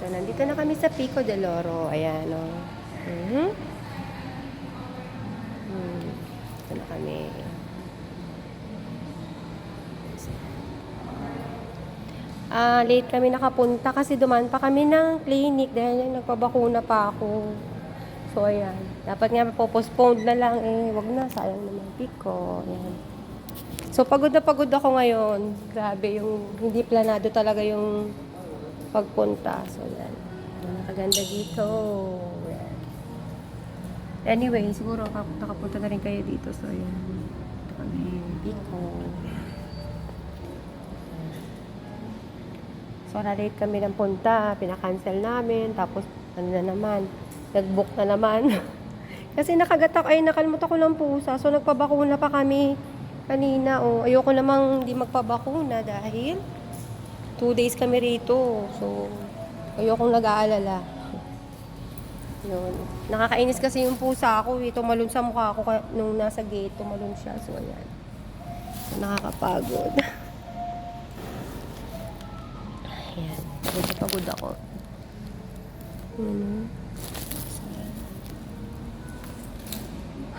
So, nandito na kami sa Pico del Oro. Ayan, o. Ito na kami. Late kami nakapunta kasi dumaan pa kami ng clinic dahil nagpabakuna pa ako. So, ayan. Dapat nga po-postpone na lang eh. Wag na, sayang naman Pico. Ayan. So, pagod na pagod ako ngayon. Grabe, yung hindi planado talaga yung pagpunta. So, yan. Nakaganda dito. Yan. Anyway, siguro nakapunta na rin kayo dito. So, yan. Ito kami, Pico. So, na-late kami ng punta. Pinakancel namin. Tapos, ano na naman. Nag-book na naman. Kasi nakalimutan ko ng pusa. So, nagpabakuna pa kami kanina. Oh, ayoko namang hindi magpabakuna dahil 2 days kami rito. So, ayokong nag-aalala. Yun. Nakakainis kasi yung pusa ko. Tumalon sa mukha ko nung nasa gate. Tumalon siya. So, ayan. So, nakakapagod. Ayan. Pagod ako.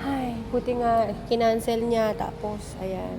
Ay, buti nga. Kinancel niya. Tapos, ayan.